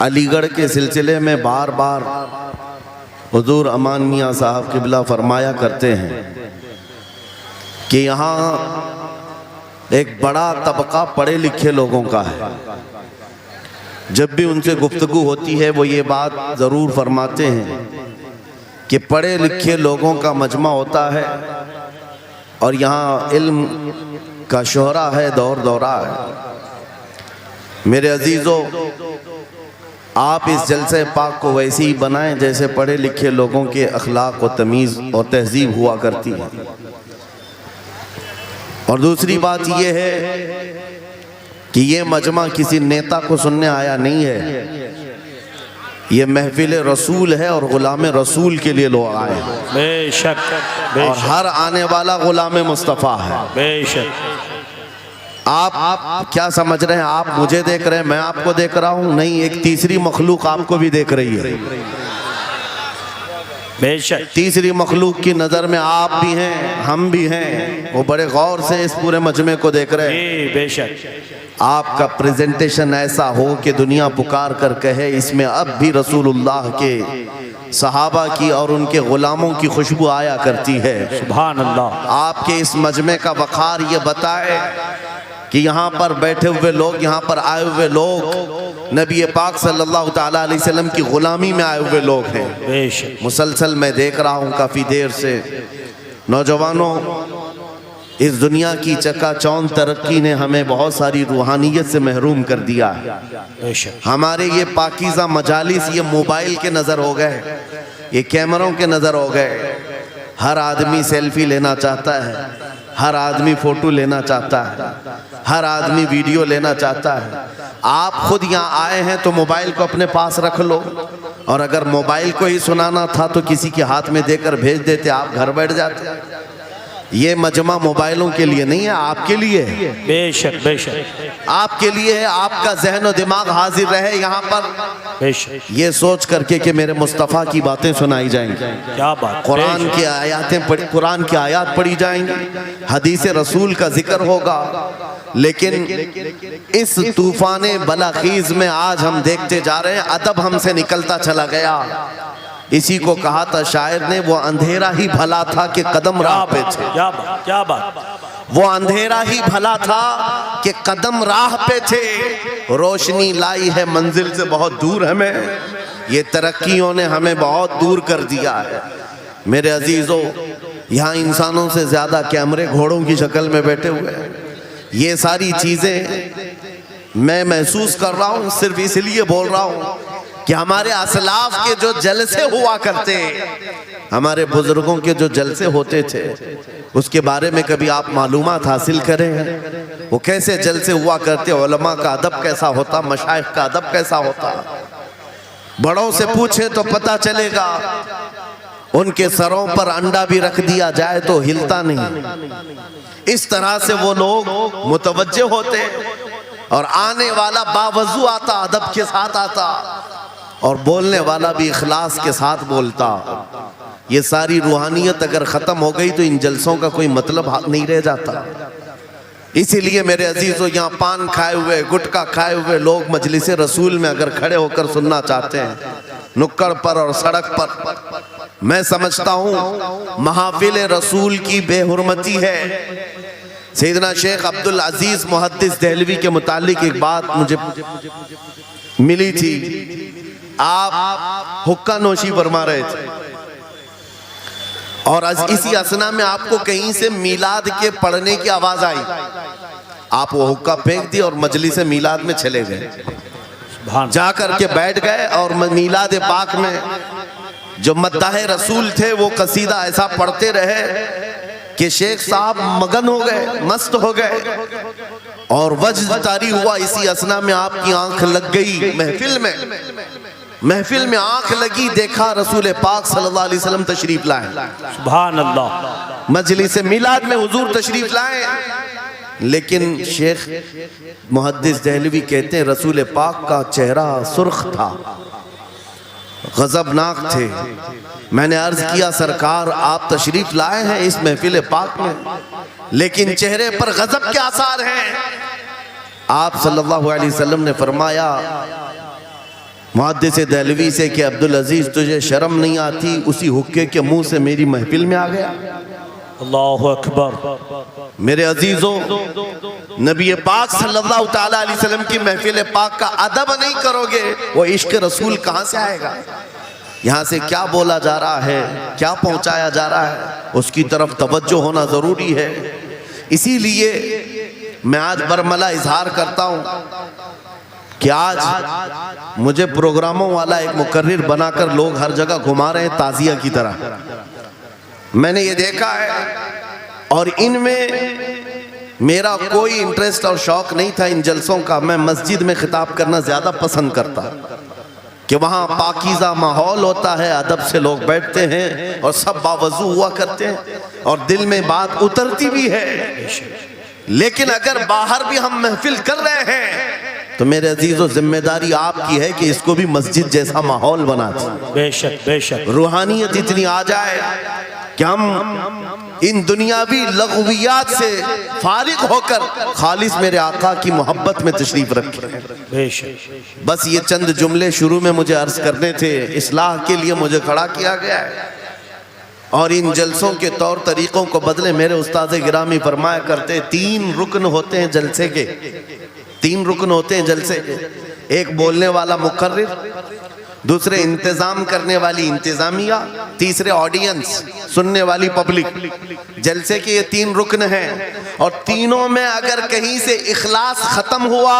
अलीगढ़ के सिलसिले में बार बार हुजूर अमान मियाँ साहब क़िबला फरमाया करते हैं कि यहाँ एक बड़ा तबका पढ़े लिखे लोगों का है। जब भी उनसे गुफ्तगू होती है वो ये बात ज़रूर फरमाते हैं कि पढ़े लिखे लोगों का मजमा होता है और यहाँ इल्म का शोहरा है, दौर दौरा है। मेरे अजीज़ों, आप इस जलसे पाक को वैसे ही बनाएं जैसे पढ़े लिखे लोगों के अखलाक और तमीज़ और तहजीब हुआ करती है। और दूसरी बात यह है कि ये मजमा किसी नेता को सुनने आया नहीं है, ये महफिल रसूल है और गुलाम रसूल के लिए लोग आए हैं। बेशक और हर आने वाला गुलाम मुस्तफ़ा है। बेशक। आप क्या समझ रहे हैं? आप मुझे देख रहे हैं, मैं आपको देख रहा हूं? नहीं, एक तीसरी मखलूक आपको भी देख रही है। बेशक। तीसरी मखलूक की नज़र में आप भी हैं, हम भी हैं। वो बड़े गौर से इस पूरे मजमे को देख रहे हैं। बेशक। आपका प्रेजेंटेशन ऐसा हो कि दुनिया पुकार कर कहे इसमें अब भी रसूलुल्लाह के सहाबा की और उनके गुलामों की खुशबू आया करती है। सुभान अल्लाह। आपके इस मजमे का वक़ार ये बताए कि यहाँ पर बैठे हुए लोग, यहाँ पर आए हुए लोग नबी पाक सल्लल्लाहु ताला अलैहि वसल्लम की गुलामी में आए हुए लोग हैं। बेशक। मुसलसल मैं देख रहा हूँ काफ़ी देर से, नौजवानों, इस दुनिया की चकाचौंध तरक्की ने हमें बहुत सारी रूहानियत से महरूम कर दिया है। हमारे ये पाकीज़ा मजालिस ये मोबाइल के नज़र हो गए, ये कैमरों के नज़र हो गए। हर आदमी सेल्फी लेना चाहता है, हर आदमी फ़ोटो लेना चाहता है, हर आदमी वीडियो लेना चाहता है। आप खुद यहाँ आए हैं तो मोबाइल को अपने पास रख लो, और अगर मोबाइल को ही सुनाना था तो किसी के हाथ में देकर भेज देते, आप घर बैठ जाते। ये मजमा मोबाइलों के लिए नहीं है, आपके लिए है। बेशक बेशक। आपके लिए है। आपका जहन और दिमाग हाजिर रहे यहाँ पर, बेशक। ये सोच करके कि मेरे मुस्तफ़ा की बातें सुनाई जाएंगी। क्या बात। कुरान की आयातें पढ़ी, कुरान की आयात पढ़ी जाएंगी, हदीस रसूल का जिक्र होगा। लेकिन इस तूफान बलाखीज में आज हम देखते जा रहे हैं अदब हमसे निकलता चला गया। इसी को कहा था शायर ने, वो अंधेरा ही भला था कि कदम राह पे थे। क्या बात, क्या बात। वो अंधेरा ही भला था कि कदम राह पे थे। रोशनी लाई है मंजिल से बहुत दूर हमें, ये तरक्कियों ने हमें बहुत दूर कर दिया है। मेरे अजीजों, यहाँ इंसानों से ज्यादा कैमरे घोड़ों की शक्ल में बैठे हुए हैं। ये सारी चीजें मैं महसूस कर रहा हूँ, सिर्फ इसलिए बोल रहा हूँ कि हमारे असलाफ के जो जलसे हुआ करते, हमारे बुजुर्गों के जो जलसे होते थे, उसके बारे में कभी आप मालूमात हासिल करें। वो कैसे जलसे हुआ करते, उलमा का अदब कैसा होता, मशाइख का अदब कैसा होता। बड़ों से पूछे तो पता चलेगा, उनके सरों पर अंडा भी रख दिया जाए तो हिलता नहीं। इस तरह से वो लोग मुतवज्जे होते, और आने वाला बावजू आता, अदब के साथ आता, और बोलने वाला भी इखलास के साथ बोलता। ये सारी रूहानियत अगर ख़त्म हो गई तो इन जलसों का कोई मतलब नहीं रह जाता। इसीलिए मेरे अजीज़ों, यहाँ पान खाए हुए, गुटखा खाए हुए लोग मजलिस रसूल में अगर खड़े होकर सुनना चाहते हैं, नुक्कड़ पर और सड़क पर, मैं समझता हूँ महफिल रसूल की बेहुरमती है। सैयदना शेख अब्दुल अजीज मुहद्दिस देहलवी के मुतालिक एक बात मुझे मिली थी। आप हुक्का नोशी फरमा रहे थे, और इसी असना में आपको कहीं से मीलाद के पढ़ने की आवाज आई। आप वो हुक्का फेंक दी और मजलिस मीलाद में चले गए, जाकर के बैठ गए, और मीलाद पाक में जो मद्दाह रसूल थे वो कसीदा ऐसा पढ़ते रहे कि शेख साहब मगन हो गए, मस्त हो गए, और वज्द तारी हुआ। इसी असना में आपकी आंख लग गई महफिल में आंख लगी, देखा रसूल पाक सल्लल्लाहु अलैहि वसल्लम तशरीफ लाए। सुभान अल्लाह। मजलिस मिलाद में हुजूर तशरीफ लाए, लेकिन शेख मुहद्दिस देहलवी कहते हैं रसूल पाक का चेहरा सुर्ख था, गजबनाक थे। मैंने अर्ज किया, सरकार आप तशरीफ लाए हैं इस महफिल पाक में, लेकिन चेहरे पर गजब के आसार हैं। आप सल्लल्लाहु अलैहि वसल्लम ने फरमाया, मुहद्दिस देहलवी से कि अब्दुल अजीज तुझे शर्म नहीं आती, उसी हुक्के के मुंह से मेरी महफिल में आ गया। अल्लाहु अकबर। मेरे अजीजों, नबी पाक सल्लल्लाहु ताला अलैहि वसल्लम की महफिल पाक का अदब नहीं करोगे, वो इश्क रसूल कहाँ से आएगा? यहाँ से क्या बोला जा रहा है, क्या पहुँचाया जा रहा है, उसकी तरफ तवज्जो होना ज़रूरी है। इसीलिए मैं आज बरमला इजहार करता हूँ कि आज मुझे प्रोग्रामों वाला एक मुकर्रिर बनाकर लोग हर जगह घुमा रहे हैं ताजिया की तरह। मैंने ये देखा है और इनमें मेरा कोई इंटरेस्ट और शौक नहीं था इन जलसों का। मैं मस्जिद में खिताब करना ज़्यादा पसंद करता कि वहाँ पाकीज़ा माहौल होता है, अदब से लोग बैठते हैं और सब बावजू हुआ करते हैं और दिल में बात उतरती भी है। लेकिन अगर बाहर भी हम महफिल कर रहे हैं तो मेरे अजीजों, जिम्मेदारी आपकी है कि इसको भी मस्जिद जैसा माहौल बना दें। बेशक बेशक। रूहानियत इतनी आ जाए कि हम इन दुनियावी लग़वियात से फारिग होकर खालिस मेरे आका की मोहब्बत में तशरीफ रखें। बेशक। बस ये चंद जुमले शुरू में मुझे अर्ज करने थे, इस्लाह के लिए मुझे खड़ा किया गया है और इन जलसों के तौर तरीकों को बदले। मेरे उस्ताद गिरामी फरमाया करते, 3 रुकन होते हैं जलसे के, 3 रुकन होते हैं जलसे के। एक बोलने वाला मुकर्रिर, दूसरे इंतजाम करने वाली इंतजामिया, तीसरे ऑडियंस सुनने वाली पब्लिक। जलसे के ये 3 रुकन हैं और तीनों में अगर कहीं से इखलास खत्म हुआ,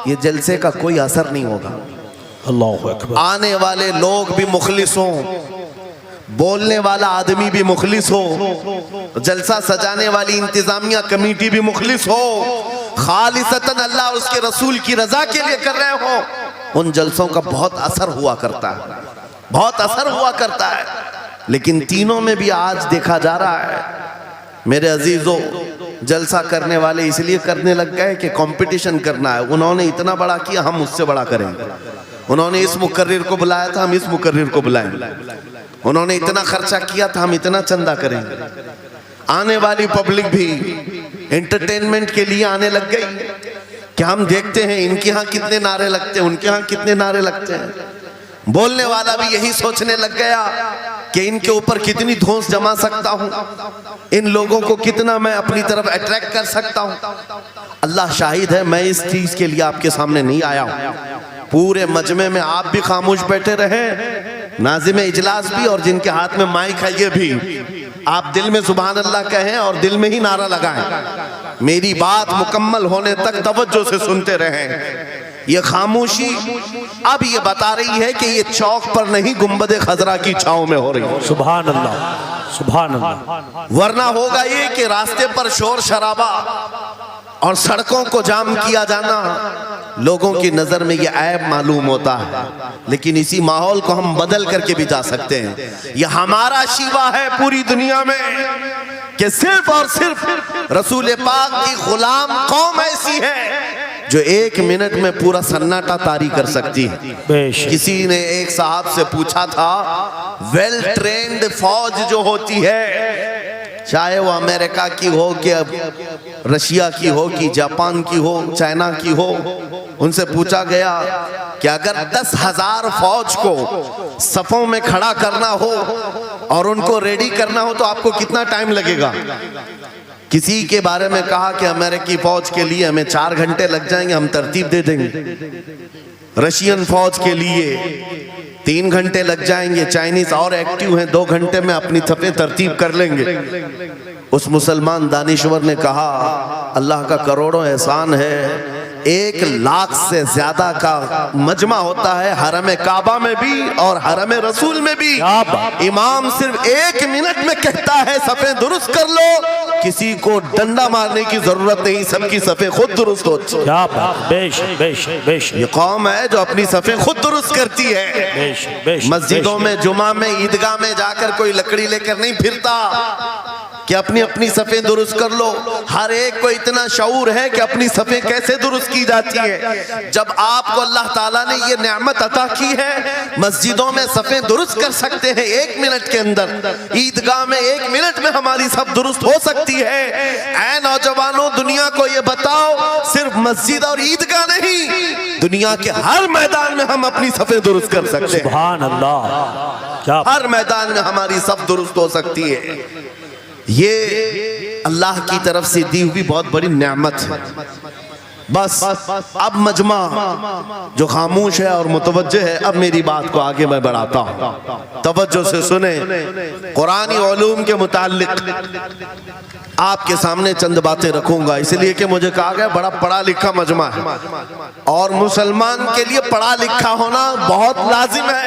ये जलसे का कोई असर नहीं होगा। अल्लाहु अकबर। आने वाले लोग भी मुखलिस हों, बोलने वाला आदमी भी मुखलिस हो, जलसा सजाने वाली इंतजामिया कमेटी भी मुखलिस हो, खालिसतन अल्लाह और उसके रसूल की रजा के लिए कर रहे हो, उन जलसों का बहुत असर हुआ करता है, बहुत असर हुआ करता है। लेकिन तीनों में भी आज देखा जा रहा है मेरे अजीजों, जलसा करने वाले इसलिए करने लग गए कि कंपटीशन करना है। उन्होंने इतना बड़ा किया, हम उससे बड़ा करेंगे। उन्होंने इस मुकर्रिर को बुलाया था, हम इस मुकर्रिर को बुलाएंगे। उन्होंने इतना खर्चा किया था, हम इतना चंदा करेंगे। आने वाली पब्लिक भी एंटरटेनमेंट के लिए आने लग गई कि हम देखते हैं इनके यहाँ कितने नारे लगते हैं, उनके यहाँ कितने नारे लगते हैं। बोलने वाला भी यही सोचने लग गया कि इनके ऊपर कितनी धौंस जमा सकता हूँ, इन लोगों को कितना मैं अपनी तरफ अट्रैक्ट कर सकता हूँ। अल्लाह शाहिद है, मैं इस चीज के लिए आपके सामने नहीं आया हूँ। पूरे मजमे में आप भी खामोश बैठे रहे, नाज़िम इजलास भी और जिनके हाथ में माइक है ये भी, आप दिल में सुभान अल्लाह कहें और दिल में ही नारा लगाएं। मेरी बात मुकम्मल होने तक तवज्जो से सुनते रहें। ये खामोशी अब ये बता रही है कि ये चौक पर नहीं, गुंबद खजरा की छांव में हो रही है। सुभान अल्लाह, सुभान अल्लाह। वरना होगा ये कि रास्ते पर शोर शराबा और सड़कों को जाम किया जाना लोगों की नजर में ये ऐब मालूम होता है। लेकिन इसी माहौल को हम बदल करके भी जा सकते हैं। ये हमारा शिवा है पूरी दुनिया में कि सिर्फ और सिर्फ रसूल पाक की गुलाम कौम ऐसी है जो 1 मिनट में पूरा सन्नाटा तारी कर सकती है। किसी ने एक साहब से पूछा था, वेल ट्रेन्ड फौज जो होती है, चाहे वो अमेरिका की हो कि रशिया की हो कि जापान की हो, चाइना की हो, उनसे पूछा गया कि अगर 10,000 फौज को सफों में खड़ा करना हो और उनको रेडी करना हो तो आपको कितना टाइम लगेगा? किसी के बारे में कहा कि अमेरिकी फौज के लिए हमें 4 घंटे लग जाएंगे, हम तरतीब दे देंगे। रशियन फौज के लिए 3 घंटे लग जाएंगे, चाइनीज और एक्टिव हैं, 2 घंटे में अपनी सफे तरतीब कर लेंगे। उस मुसलमान दानिश्वर ने कहा, अल्लाह का करोड़ों एहसान है, 1 लाख से ज्यादा का मजमा होता है हरम काबा में भी और हरम रसूल में भी। इमाम सिर्फ 1 मिनट में कहता है सफे दुरुस्त कर लो, किसी को डंडा मारने की जरूरत नहीं, सबकी सफे खुद दुरुस्त होती है। ये कौम है जो अपनी सफे खुद दुरुस्त करती है। मस्जिदों में, जुमा में, ईदगाह में जाकर कोई लकड़ी लेकर नहीं फिरता कि अपनी अपनी सफ़ें दुरुस्त कर लो। हर एक को इतना शऊर है कि अपनी सफ़ें कैसे दुरुस्त की जाती है। जब आपको अल्लाह ताला ने ये नेमत अता की है, मस्जिदों में सफ़ें दुरुस्त कर सकते हैं 1 मिनट के अंदर, ईदगाह में 1 मिनट में हमारी सब दुरुस्त हो सकती है। ऐ नौजवानों, दुनिया को ये बताओ, सिर्फ मस्जिद और ईदगाह नहीं, दुनिया के हर मैदान में हम अपनी सफ़ें दुरुस्त कर सकते हैं। सुभान अल्लाह, क्या हर मैदान में हमारी सब दुरुस्त हो सकती है। ये अल्लाह की तरफ से दी हुई बहुत बड़ी नेमत है। बस अब मजमा जो खामोश है और मुतवज्जे है, अब मेरी बात को आगे मैं बढ़ाता हूँ, तवज्जो से सुने। कुरानी उलूम के मुताल्लिक आपके सामने चंद बातें रखूंगा, इसलिए कि मुझे कहा गया बड़ा पढ़ा लिखा मजमा है और मुसलमान के लिए पढ़ा लिखा होना बहुत लाजिम है,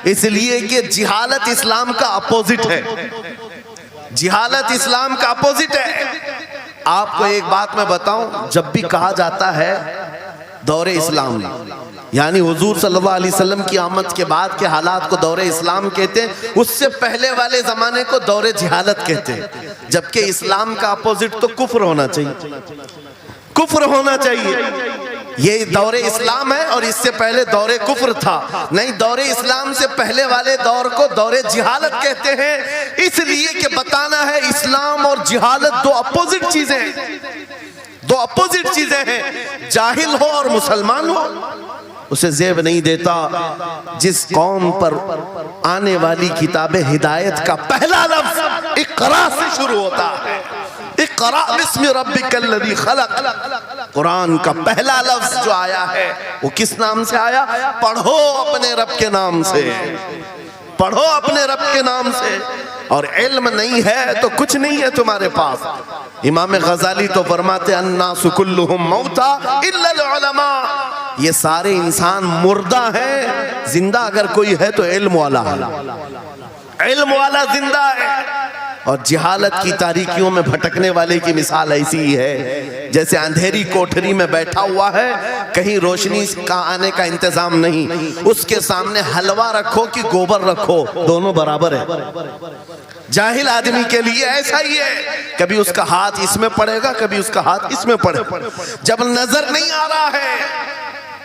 इसलिए कि जिहालत इस्लाम का अपोजिट है। जिहालत इस्लाम का अपोजिट है। आपको एक बात मैं बताऊं, जब भी कहा जाता है दौरे इस्लाम, यानी हुजूर सल्लल्लाहु अलैहि वसल्लम की आमद के बाद के हालात को दौरे इस्लाम कहते हैं, उससे पहले वाले जमाने को दौरे जिहालत कहते हैं। जबकि इस्लाम का अपोजिट तो कुफ्र होना चाहिए, कुफ्र होना चाहिए। ये दौरे इस्लाम है और इससे पहले दौरे कुफ्र था। नहीं, दौरे इस्लाम से पहले वाले दौर को दौरे जिहालत कहते हैं, इसलिए कि बताना है इस्लाम और जिहालत दो अपोजिट चीजें हैं, दो अपोजिट चीजें हैं। जाहिल हो और मुसलमान हो, उसे जेब नहीं देता। जिस कौम पर आने वाली किताब हिदायत का पहला लफ्ज इक़रा से शुरू होता है, इक़रा बिस्मि रब्बिकल लज़ी खलक़, कुरान का पहला लफ्ज जो आया है वो किस नाम से आया? पढ़ो अपने रब के नाम से, पढ़ो अपने रब के नाम से। और इल्म नहीं है तो कुछ नहीं है तुम्हारे पास। इमाम गजाली तो फरमाते अन्नासु कुल्लुहुम मौता इल्लल उलमा, ये सारे इंसान मुर्दा हैं, जिंदा अगर कोई है तो इल्म वाला है, इल्म वाला जिंदा है। और जिहालत की तारीकियों में भटकने वाले की मिसाल ऐसी ही है जैसे अंधेरी कोठरी में बैठा हुआ है, कहीं रोशनी का आने का इंतजाम नहीं, उसके सामने हलवा रखो कि गोबर रखो, दोनों बराबर है। जाहिल आदमी के लिए ऐसा ही है, कभी उसका हाथ इसमें पड़ेगा, कभी उसका हाथ इसमें पड़ेगा। जब नजर नहीं आ रहा है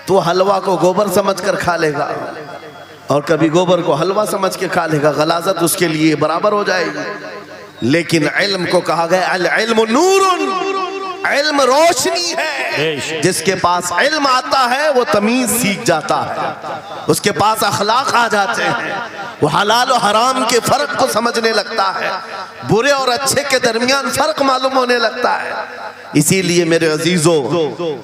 तो हलवा को गोबर समझकर खा लेगा और कभी गोबर को हलवा समझ के खा लेगा, गलाजत उसके लिए बराबर हो जाएगी। लेकिन इल्म को कहा गया अल इल्म नूरुन, इल्म रोशनी है। जिसके पास इल्म आता है वो तमीज सीख जाता है, उसके पास अखलाक आ जाते हैं, वो हलाल और हराम के फर्क को समझने लगता है, बुरे और अच्छे के दरमियान फर्क मालूम होने लगता है। इसीलिए मेरे अजीजों,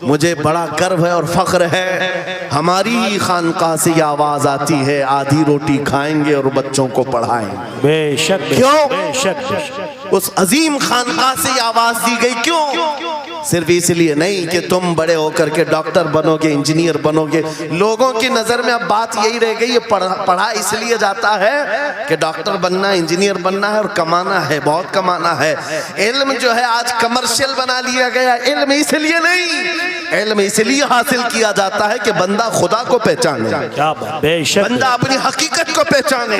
मुझे बड़ा गर्व है और फख्र है, हमारी खानकाह से ये आवाज आती है आधी रोटी खाएंगे और बच्चों को पढ़ाएंगे। बेशक, क्यों? बेशक। उस अजीम खानकाह से ये आवाज दी गई, क्यों? सिर्फ इसलिए नहीं कि तुम बड़े होकर के डॉक्टर बनोगे, इंजीनियर बनोगे। लोगों की नजर में अब बात यही रह गई है, पढ़ा इसलिए जाता है कि डॉक्टर बनना है, इंजीनियर बनना है और कमाना है, बहुत कमाना है। इल्म जो है आज कमर्शियल बना लिया गया। इल्म इसलिए नहीं, इल्म इसलिए हासिल किया जाता है कि बंदा खुदा को पहचाने, बेशक, बंदा अपनी हकीकत को पहचाने,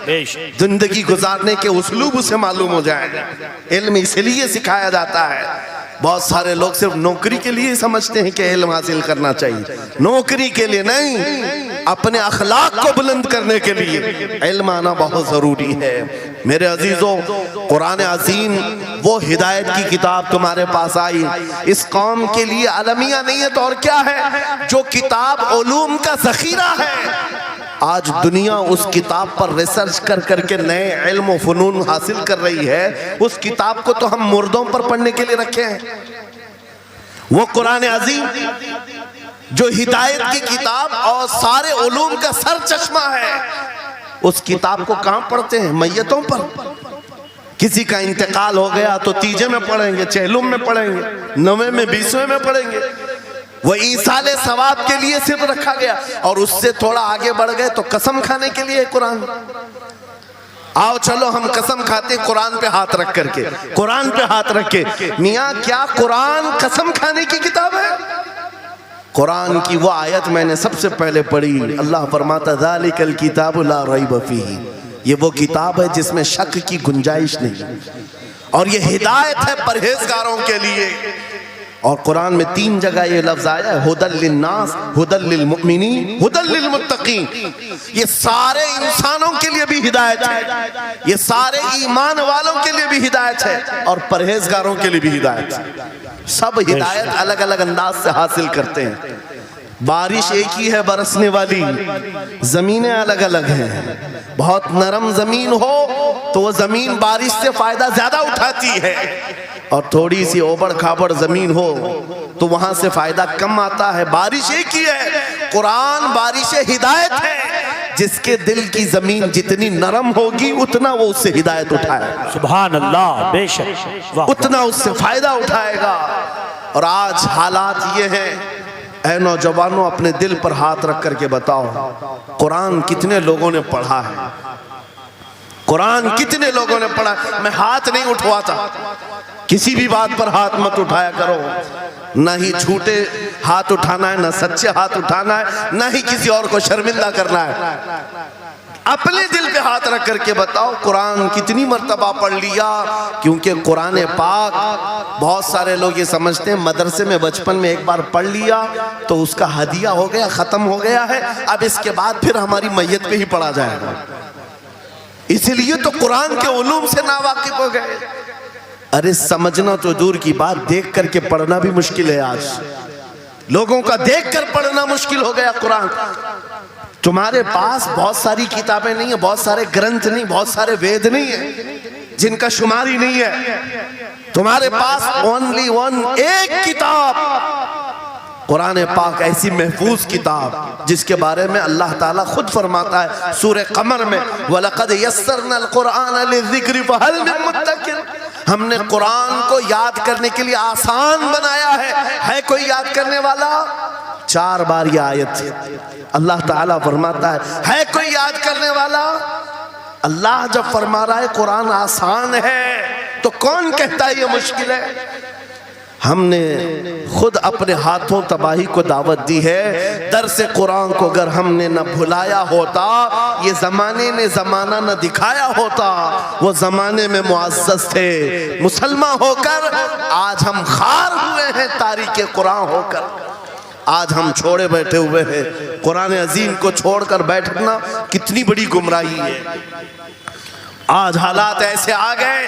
बेशक, जिंदगी गुजारने के उस्लूब उसे मालूम हो जाए। इल्म इसलिए सिखाया जाता है। बहुत सारे लोग सिर्फ नौकरी के लिए समझते हैं कि इल्म हासिल करना चाहिए, नौकरी के लिए नहीं, अपने अखलाक को बुलंद करने के लिए इल्म आना बहुत जरूरी है। मेरे अजीजों, कुरान अजीम वो हिदायत की किताब तुम्हारे पास आई, इस कौम के लिए अलमिया नहीं है तो और क्या है, जो किताब उलूम का जखीरा है। आज दुनिया उस किताब पर रिसर्च कर करके नए इल्म फनून हासिल कर रही है। उस किताब को तो हम मुर्दों पर पढ़ने के लिए रखे हैं। वो कुरान अजीम जो हिदायत की किताब और सारे उलूम का सर चश्मा है, उस किताब को कहां पढ़ते हैं? मैयतों पर। किसी का इंतकाल हो गया तो तीजे में पढ़ेंगे, चहलुम में पढ़ेंगे, 9वें में 20वें में पढ़ेंगे। वो ईसाले सवाब के लिए सिर्फ रखा गया। और उससे थोड़ा आगे बढ़ गए तो कसम खाने के लिए कुरान। आओ चलो हम कसम खाते कुरान पे हाथ रख करके, कुरान पे हाथ रख के। मियाँ क्या कुरान कसम खाने की किताब है? कुरान की वो आयत मैंने सबसे पहले पढ़ी, अल्लाह फरमाता ज़ालिकल किताबु ला रैब फीही, ये वो किताब है जिसमें शक की गुंजाइश नहीं। और ये हिदायत है परहेजगारों के लिए। और कुरान में 3 जगह ये लफ्ज आया है, हुदल लिन्नास, हुदल लिलमुमिनीन, हुदल लिलमुत्तकीन। ये सारे इंसानों के लिए भी हिदायत है, ये सारे ईमान वालों के लिए भी हिदायत है, और परहेजगारों के लिए भी हिदायत है। सब हिदायत अलग अलग अंदाज से हासिल करते हैं। बारिश एक ही है बरसने वाली, जमीनें अलग अलग हैं। बहुत नरम जमीन हो तो वो जमीन बारिश से फायदा ज्यादा उठाती है, और थोड़ी सी ओबड़ खाबड़ जमीन हो तो वहां से फायदा कम आता है। बारिश एक ही है, कुरान बारिश हिदायत है। जिसके दिल की जमीन जितनी नरम होगी उतना वो उससे हिदायत उठाएगा, सुभान अल्लाह, बेशक, वाह, उतना उससे फायदा उठाएगा। और आज हालात ये हैं, ऐ नौजवानों अपने दिल पर हाथ रख करके बताओ, कुरान कितने लोगों ने पढ़ा है? कुरान कितने लोगों ने पढ़ा? मैं हाथ नहीं उठवाता, किसी भी बात पर हाथ मत उठाया करो। ना ही झूठे हाथ उठाना है, ना सच्चे हाथ उठाना है, ना ही किसी और को शर्मिंदा करना है। अपने दिल पे हाथ रख करके बताओ, कुरान कितनी मर्तबा पढ़ लिया? क्योंकि कुरान पाक, बहुत सारे लोग ये समझते हैं मदरसे में बचपन में एक बार पढ़ लिया तो उसका हदिया हो गया, खत्म हो गया है, अब इसके बाद फिर हमारी मैयत पे ही पढ़ा जाएगा। इसलिए तो कुरान के उलूम से नावाकिफ हो गए। अरे समझना तो दूर की बात, देख करके पढ़ना भी मुश्किल है। आज लोगों का देख कर पढ़ना मुश्किल हो गया। कुरान तुम्हारे पास बहुत सारी किताबें नहीं है, बहुत सारे ग्रंथ नहीं, बहुत सारे वेद नहीं है जिनका शुमार ही नहीं है। तुम्हारे पास ओनली वन, एक किताब कुरान पाक, ऐसी महफूज किताब जिसके बारे में अल्लाह ताला खुद फरमाता है सूरह कमर में, वलक़द यस्सरनल कुरान लिज़िक्रि फ़हल मिन मुद्दकिर। हमने कुरान को याद करने के लिए आसान बनाया है कोई याद करने वाला? 4 बार ये आयत अल्लाह ताला फरमाता है कोई याद करने वाला? अल्लाह जब फरमा रहा है कुरान आसान है तो कौन कहता है ये मुश्किल है? हमने खुद अपने हाथों तबाही को दावत दी है। दर्स कुरान को अगर हमने न भुलाया होता, ये जमाने ने जमाना न दिखाया होता, वो जमाने में मुअज़्ज़ज़ थे मुसलमान होकर, आज हम खार हुए हैं तारीके कुरान होकर। आज हम छोड़े बैठे हुए हैं। कुरान अजीम को छोड़कर बैठना कितनी बड़ी गुमराही है। आज हालात ऐसे आ गए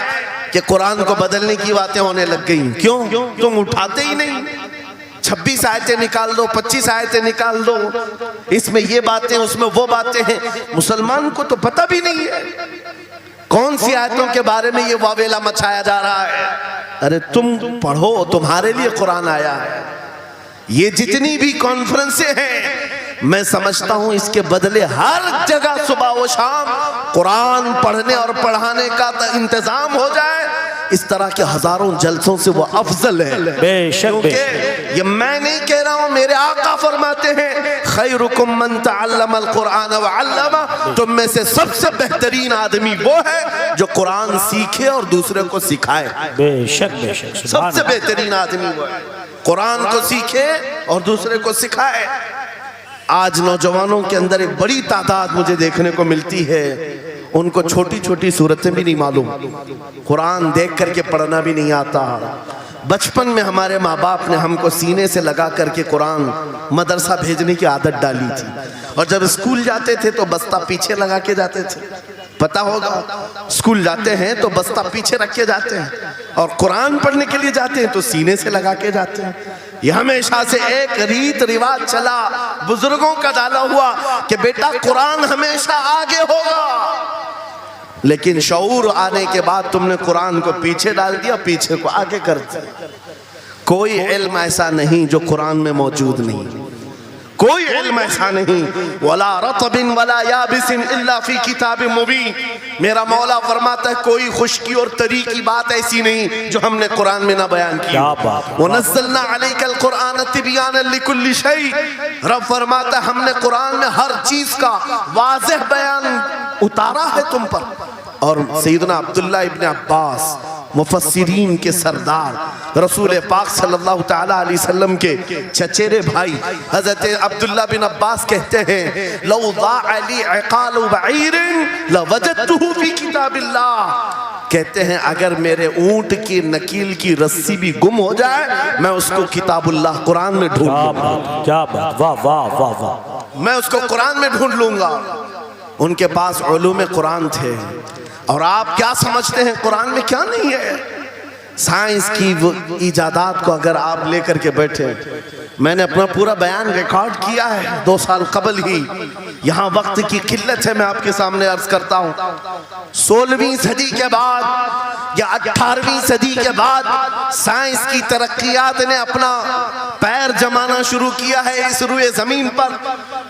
कि कुरान को बदलने की बातें होने लग गई। क्यों? तुम उठाते ही नहीं। 26 आयतें निकाल दो, 25 आयतें निकाल दो, इसमें ये बातें, उसमें वो बातें हैं। मुसलमान को तो पता भी नहीं है कौन सी आयतों के बारे में ये वावेला मचाया जा रहा है। अरे तुम पढ़ो, तुम्हारे लिए कुरान आया है। ये जितनी भी कॉन्फ्रेंसें हैं, मैं समझता हूं इसके बदले हर जगह सुबह व शाम कुरान पढ़ने और पढ़ाने का इंतजाम हो जाए। इस तरह के हजारों जलसों से वो अफजल है। बेशक, ये मैं नहीं कह रहा हूं, मेरे आका फरमाते हैं खैरुकुम मन तअल्लमल कुरान व अल्लमा। तुम में से सबसे बेहतरीन आदमी वो है जो कुरान सीखे और दूसरे को सिखाए। बेशक, बेशक, सबसे बेहतरीन आदमी वो है कुरान को सीखे और दूसरे को सिखाए। आज नौजवानों के अंदर एक बड़ी तादाद मुझे देखने को मिलती है, उनको छोटी छोटी सूरतें भी नहीं मालूम, कुरान देख करके पढ़ना भी नहीं आता। बचपन में हमारे माँ बाप ने हमको सीने से लगा करके कुरान मदरसा भेजने की आदत डाली थी, और जब स्कूल जाते थे तो बस्ता पीछे लगा के जाते थे। पता होगा, स्कूल जाते हैं तो बस्ता पीछे रख के जाते हैं, और कुरान पढ़ने के लिए जाते हैं तो सीने से लगा के जाते हैं। यह हमेशा से एक रीत रिवाज चला, बुजुर्गों का डाला हुआ कि बेटा कुरान हमेशा आगे होगा। लेकिन शऊर आने के बाद तुमने कुरान को पीछे डाल दिया, पीछे को आगे कर दिया। कोई इल्म ऐसा नहीं जो कुरान में मौजूद नहीं, कोई इल्म ऐसा नहीं। वला रतबिन वला याबिसिन इल्ला फी किताबिन मुबीन। मेरा मौला फरमाता है कोई खुश्की और तरी की बात ऐसी नहीं जो हमने कुरान में ना बयान की। वनज़्ज़लना अलैकल कुरान तिबयानन लिकुल्लि शै। रब फरमाता है हमने कुरान में हर चीज का वाज़ेह बयान उतारा है तुम पर। और सैयदना अब्दुल्ला इब्न अब्बास मुफस्सिरीन के सरदार रसूल पाक सल्लल्लाहु ताला अलैहि वसल्लम के चचेरे भाई हजरत अब्दुल्ला बिन अब्बास कहते हैं लौ ज़ाअ ली इक़ालु बईरिन लवजदतुहु फी किताबिल्लाह। कहते हैं अगर मेरे ऊंट की नकील की रस्सी भी गुम हो जाए मैं उसको किताबुल्लाह कुरान में ढूंढ क्या लूंगा, बात, क्या बात, वाह वाह वाह वाह। मैं उसको कुरान में ढूंढ लूंगा। उनके पास उलूम कुरान थे। और आप क्या समझते हैं कुरान में क्या नहीं है? साइंस की वो इजादात को अगर आप लेकर के बैठे, मैंने अपना पूरा बयान रिकॉर्ड किया है 2 साल कबल ही। यहाँ वक्त की किल्लत है, मैं आपके सामने अर्ज करता हूँ 16वीं सदी के बाद या 18वीं सदी के बाद साइंस की तरक्कियात ने अपना पैर जमाना शुरू किया है इस रुए जमीन पर,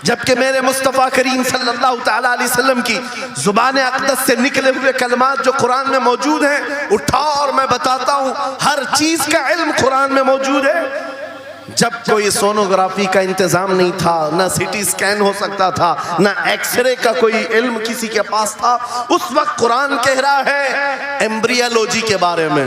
जबकि मेरे मुस्तफ़ा करीम सल्लल्लाहु तआला अलैहि वसल्लम की जुबान अक़दस से निकले हुए कलमात जो कुरान में मौजूद हैं, उठाओ और मैं बताता हूँ हर चीज का इल्म कुरान में मौजूद है। जब कोई सोनोग्राफी का इंतजाम नहीं था, ना सीटी स्कैन हो सकता था, ना एक्सरे का कोई इल्म किसी के पास था, उस वक्त कुरान कह रहा है एम्ब्रियोलॉजी के बारे में।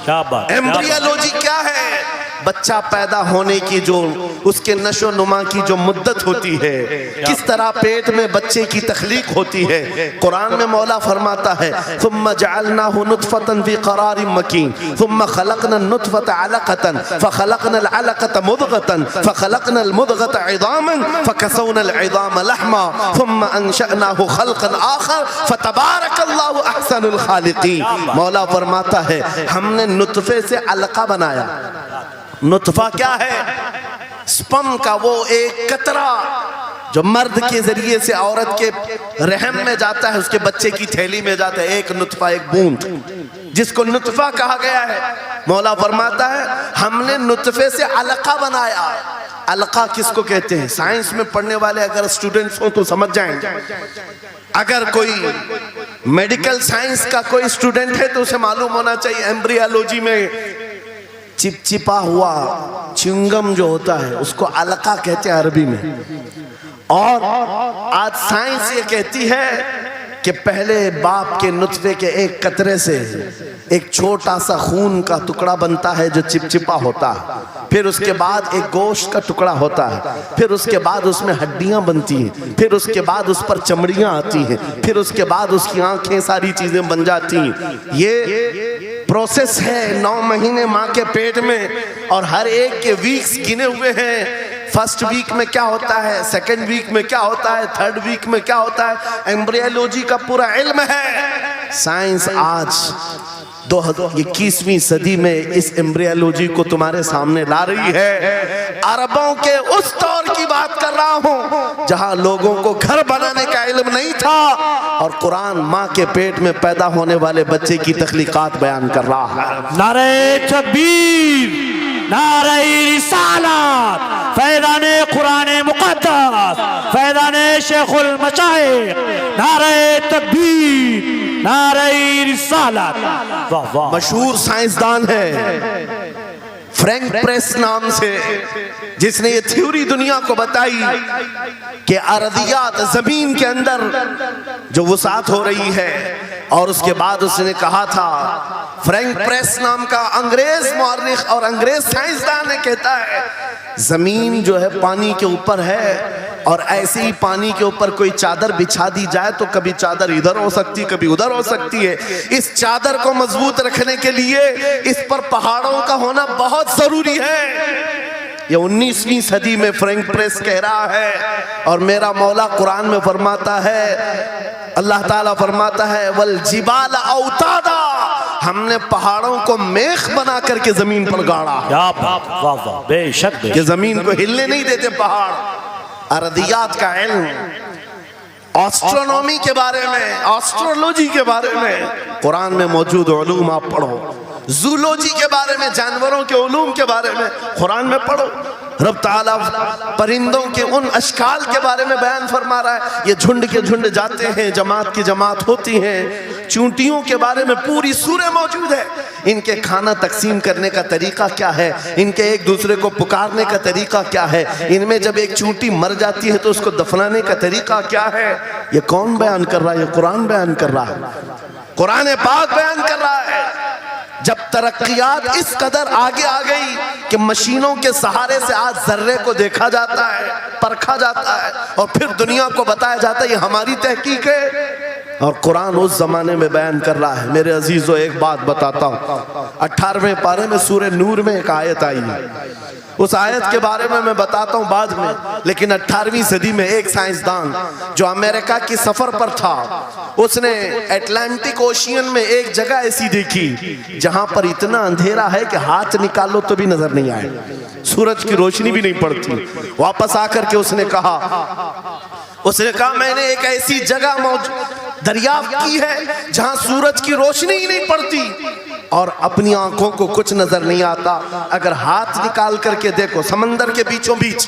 क्या बात, एम्ब्रियोलॉजी क्या है? बच्चा पैदा होने की जो उसके नशो नुमा की जो मुद्दत होती है, किस तरह पेट में बच्चे की तख्लीक होती है। कुरान में मौला फरमाता है सुम्मा जअलनाहु नुतफतन फी क़रारिन मकीन सुम्मा खलक़ना नुतफत अलक़तन फ़खलक़ना अलक़त मुदग़तन फ़खलक़ना मुदग़त इज़ामन फ़कसौना इज़ाम लहमा सुम्मा अंशअनाहु ख़ल्क़न आख़र फ़तबारकल्लाहु अहसनुल ख़ालिक़ीन। मौला फरमाता है हमने नुतफे से अलक़ा बनाया। नुतफा क्या है? स्पर्म का वो एक कतरा जो मर्द के जरिए से औरत के रहम में जाता है, उसके बच्चे की थैली में जाता है, एक नुतफा, एक बूंद, जिसको नुतफा कहा गया है। मौला फरमाता है हमने नुतफे से अलका बनाया। अलका किसको कहते हैं? साइंस में पढ़ने वाले अगर स्टूडेंट्स हो तो समझ जाएंगे। अगर कोई मेडिकल साइंस का कोई स्टूडेंट है तो उसे मालूम होना चाहिए एम्ब्रियोलॉजी में चिपचिपा हुआ च्युइंगम जो होता है उसको अलका कहते हैं अरबी में। और आज साइंस ये कहती है कि पहले बाप के नुतफे के एक कतरे से एक छोटा सा खून का टुकड़ा बनता है जो चिपचिपा होता है, फिर उसके बाद एक गोश्त का टुकड़ा होता है, फिर उसके बाद उसमें हड्डियां बनती हैं, फिर उसके बाद उस पर चमड़ियां आती हैं, फिर उसके बाद उसकी आंखें, सारी चीजें बन जाती हैं। ये प्रोसेस है 9 महीने माँ के पेट में, और हर एक के वीक्स गिने हुए हैं। फर्स्ट वीक में क्या होता है, सेकंड वीक में क्या होता है, थर्ड वीक में क्या होता है, एम्ब्रियोलॉजी का पूरा इल्म है। साइंस आज 21वीं सदी में इस एम्ब्रियोलॉजी को तुम्हारे सामने ला रही है। अरबों के उस दौर की बात कर रहा हूं जहां लोगों को घर बनाने का इल्म नहीं था, और कुरान माँ के पेट में पैदा होने वाले बच्चे की तख्लीकात बयान कर रहा है। नारे तकबीर, नारे रिसालत, फैज़ाने कुराने मुक़द्दस, फैज़ाने शेखुल मशाइख, नारे तकबीर, नारे रिसालत। वाह वाह। मशहूर साइंसदान है फ्रैंक प्रेस नाम से, जिसने ये थ्योरी दुनिया को बताई कि अरदियात जमीन के अंदर जो वसात हो रही है। और उसके बाद उसने कहा था, फ्रैंक प्रेस नाम का अंग्रेज मौर्रिख और अंग्रेज साइंसदान ने कहता है जमीन जो है पानी के ऊपर है, और ऐसे ही पानी के ऊपर कोई चादर बिछा दी जाए तो कभी चादर इधर हो सकती, कभी उधर हो सकती है। इस चादर को मजबूत रखने के लिए इस पर पहाड़ों का होना बहुत जरूरी है। ये 19वीं सदी में फ्रैंक प्रेस कह रहा है, और मेरा मौला कुरान में फरमाता है, अल्लाह ताला फरमाता है वल जिबाल औतादा, हमने पहाड़ों को मेख बना करके जमीन पर गाड़ा। क्या बात, वाह वाह, बेशक कि जमीन को हिलने नहीं देते पहाड़। अरदियात का इल्म, एस्ट्रोनॉमी के बारे में, एस्ट्रोलॉजी के बारे में कुरान में मौजूद उलूम आप पढ़ो। जूलॉजी के बारे में, जानवरों के उलूम के बारे में कुरान में पढ़ो। रब ताला परिंदों के उन अशकाल के बारे में बयान फरमा रहा है, ये झुंड के झुंड जाते हैं, जमात की जमात होती हैं। चूंटियों के बारे में पूरी सूरह मौजूद है, इनके खाना तकसीम करने का तरीका क्या है, इनके एक दूसरे को पुकारने का तरीका क्या है, इनमें जब एक चूंटी मर जाती है तो उसको दफनाने का तरीका क्या है। ये कौन बयान कर रहा है? ये कुरान बयान कर रहा है, कुरान पाक बयान कर रहा है। जब तरक्कियात इस कदर आगे आ गई कि मशीनों के सहारे से आज जर्रे को देखा जाता है, परखा जाता है, और फिर दुनिया को बताया जाता है ये हमारी तहकीक है। और कुरान उस जमाने में बयान कर रहा है। मेरे अजीजों, एक बात बताता हूँ, 18वें पारे में सूरह नूर में एक आयत आई है। उस आयत के बारे में मैं बताता हूँ बाद में, लेकिन 18वीं सदी में एक साइंसदान जो अमेरिका की सफर पर था, उसने अटलांटिक ओशियन में एक जगह ऐसी देखी जहां पर इतना अंधेरा है कि हाथ निकालो तो भी नजर नहीं आए, सूरज की रोशनी भी नहीं पड़ती। वापस आकर के उसने कहा मैंने एक ऐसी जगह दरियाफ्त की है जहां सूरज की रोशनी ही नहीं पड़ती और अपनी आंखों को कुछ नजर नहीं आता। अगर हाथ निकाल करके देखो, समंदर के बीचों बीच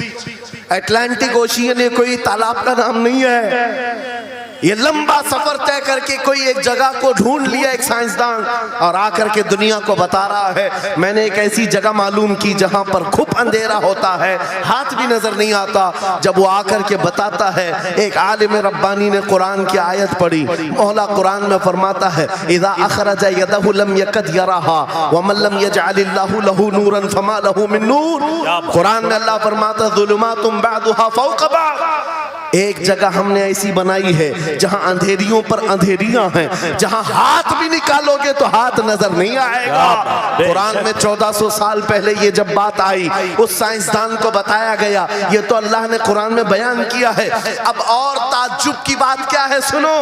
अटलांटिक ओशियन, ये कोई तालाब का नाम नहीं है। ये लंबा सफर तय करके कोई एक जगह को ढूंढ लिया एक साइंसदान और आकर के दुनिया को बता रहा है, मैंने एक ऐसी जगह मालूम की जहां पर खूब अंधेरा होता है, हाथ भी नजर नहीं आता। जब वो आकर के बताता है, एक आलिम रब्बानी ने कुरान की आयत पढ़ी। मौला कुरान में फरमाता है, इज़ा अखरज यदहु लम यकद यराहा व मन लम यजअलिल्लाहु लहू नूरन फमा लहू मिन नूर। कुरान में अल्लाह फरमाता, ज़ुलुमातुम बअदुहा फौक़ बअद। एक जगह हमने ऐसी बनाई है जहां अंधेरियों पर अंधेरियां हैं, जहां हाथ भी निकालोगे तो हाथ नजर नहीं आएगा। कुरान में 1400 साल पहले ये जब बात आई, उस साइंसदान को बताया गया, ये तो अल्लाह ने कुरान में बयान किया है। अब और ताज्जुब की बात क्या है, सुनो।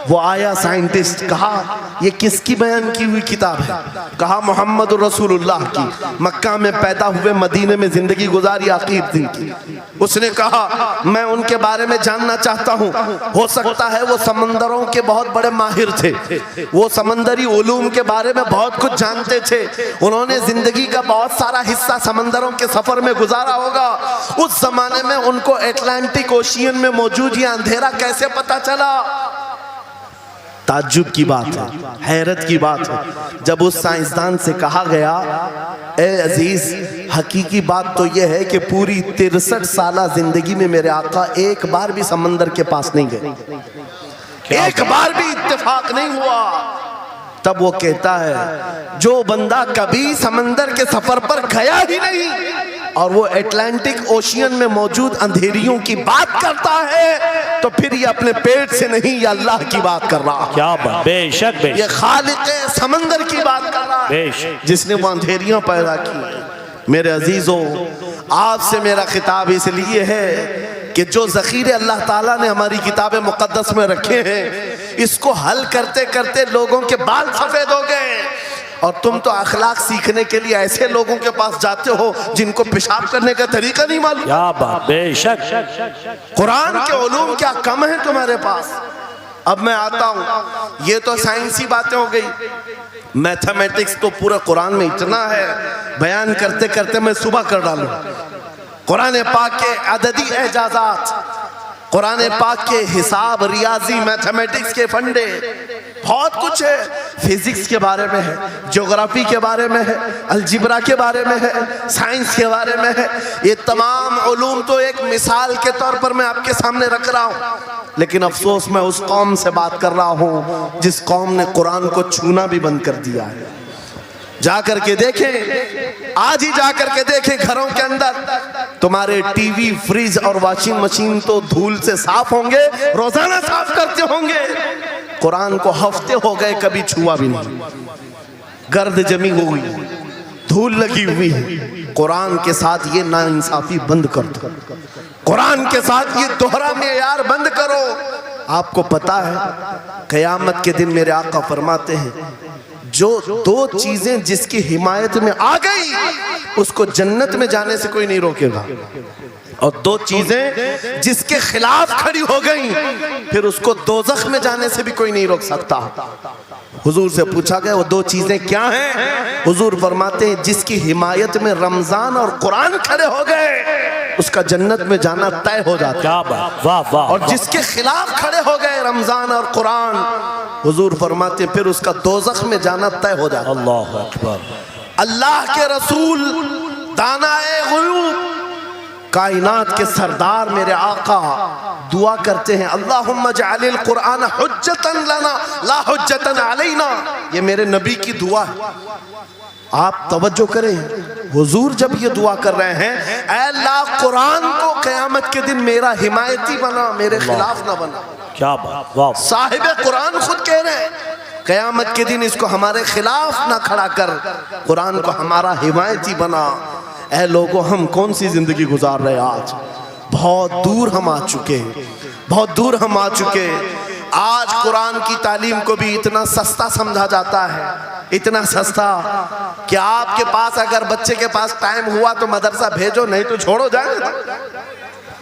वो आया साइंटिस्ट, कहा ये किसकी बयान की हुई किताब है? कहा मोहम्मद रसूलुल्लाह की, मक्का में पैदा हुए, मदीने में जिंदगी गुजारी, आखिर दिन की। उसने कहा मैं उनके बारे में जानना चाहता हूँ। हो सकता है वो समंदरों के बहुत बड़े माहिर थे, वो समंदरी उलूम के बारे में बहुत कुछ जानते थे, उन्होंने जिंदगी का बहुत सारा हिस्सा समंदरों के सफर में गुजारा होगा। उस जमाने में उनको अटलांटिक ओशियन में मौजूद ये अंधेरा कैसे पता चला? ताज्जुब की बात है, हैरत की बात है। जब उस साइंसदान से कहा गया, ए अजीज, हकीकी बात तो यह है कि पूरी 63 साला जिंदगी में मेरे आका एक बार भी समंदर के पास नहीं गए, एक बार भी इत्तेफाक नहीं हुआ। तब वो कहता है, जो बंदा कभी समंदर के सफर पर गया ही नहीं और वो अटलांटिक ओशियन में मौजूद अंधेरियों की बात करता है, तो फिर ये अपने पेट से नहीं, ये अल्लाह की बात कर रहा है। क्या बात, बेशक बेशक, ये खालिक समंदर की बात कर रहा है, जिसने वो अंधेरियां पैदा की। मेरे अजीजों, आपसे मेरा खिताब इसलिए है कि जो ज़ख़ीरे अल्लाह ताला ने हमारी किताब मुक़द्दस में रखे हैं, इसको हल करते करते लोगों के बाल सफ़ेद हो गए और तुम तो अखलाक सीखने के लिए ऐसे लोगों के पास जाते हो जिनको पेशाब करने का तरीका नहीं मालूम। क्या बात, बेशक। कुरान के उलूम क्या कम है तुम्हारे पास? अब मैं आता हूँ, ये तो साइंसी बातें हो गई, मैथमेटिक्स तो पूरा कुरान में इतना है, बयान करते करते मैं सुबह कर डालूं। कुरान पाक के अददी एजाजात, कुरान पाक के हिसाब, रियाजी, मैथमेटिक्स के फंडे, बहुत कुछ है। फिजिक्स के बारे में है, ज्योग्राफी के बारे में है, अलजिब्रा के बारे में है, साइंस के बारे में है। ये तमाम उलूम तो एक मिसाल के तौर पर मैं आपके सामने रख रहा हूँ, लेकिन अफसोस मैं उस कौम से बात कर रहा हूँ जिस कौम ने कुरान को छूना भी बंद कर दिया है। जाकर के देखें, आज ही जाकर के देखें, घरों के अंदर तुम्हारे टीवी, फ्रिज और वॉशिंग मशीन तो धूल से साफ होंगे, रोजाना साफ करते होंगे, कुरान को हफ्ते हो गए कभी छुआ भी नहीं, गर्द जमी हुई, धूल लगी हुई है। कुरान के साथ ये नाइंसाफी बंद कर दो, कुरान के साथ ये दोहरा मेयार बंद करो। आपको पता है क़यामत के दिन मेरे आका फरमाते हैं, जो दो चीजें जिसकी हिमायत में आ गई उसको जन्नत में जाने से कोई नहीं रोकेगा, और दो चीजें जिसके खिलाफ खड़ी हो गई फिर उसको दोज़ख में जाने से भी कोई नहीं रोक सकता। हुजूर से पूछा गया वो दो चीजें क्या हैं? हुजूर फरमाते हैं, जिसकी हिमायत में रमजान और कुरान खड़े हो गए उसका जन्नत में जाना तय हो जाता है। क्या बात, वाह वाह। और जिसके खिलाफ खड़े हो गए रमजान और कुरान, हुजूर फरमाते हैं फिर उसका दोज़ख में जाना तय हो जाता है। अल्लाह अकबर। अल्लाह के रसूल, दानाए ग़ुयूब, कायनात के सरदार मेरे आका दुआ करते हैं, अल्लाहुम्मा जअलिल कुरान हुज्जतन लना ला हुज्जतन अलैना। ये मेरे नबी की दुआ है। आप तवज्जो करें, हुजूर जब ये दुआ कर रहे हैं, ऐ अल्लाह कुरान को क़यामत के दिन मेरा हिमायती बना, मेरे खिलाफ ना बना। क्या बात, वाह। साहिब कुरान खुद कह रहे हैं क़यामत के दिन इसको हमारे खिलाफ ना खड़ा कर, कुरान को हमारा हिमायती बना। ऐ लोगों, हम कौन सी जिंदगी गुजार रहे हैं आज? बहुत दूर हम आ चुके हैं, बहुत दूर हम आ चुके हैं। आज कुरान की तालीम को भी इतना सस्ता समझा जाता है, इतना सस्ता कि आपके पास अगर बच्चे के पास टाइम हुआ तो मदरसा भेजो, नहीं तो छोड़ो जाए।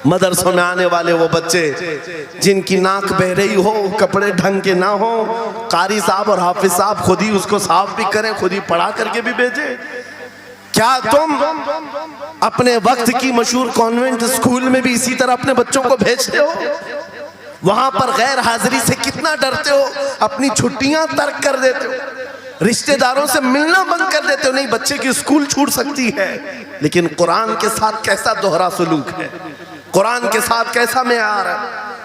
मदरसों में आने वाले वो बच्चे जिनकी नाक बह रही हो, कपड़े ढंग के ना हो, कारी साहब और हाफिज साहब खुद ही उसको साफ भी करें, खुद ही पढ़ा करके भी भेजे। क्या तुम अपने वक्त की मशहूर कॉन्वेंट स्कूल में भी इसी तरह अपने बच्चों को भेजते हो? वहां पर गैर हाजिरी से कितना डरते हो, अपनी छुट्टियां तर्क कर देते हो, रिश्तेदारों से मिलना बंद कर देते हो। नहीं, बच्चे की स्कूल छूट सकती है, लेकिन कुरान के साथ कैसा दोहरा सलूक है, कुरान के साथ कैसा मेयार है,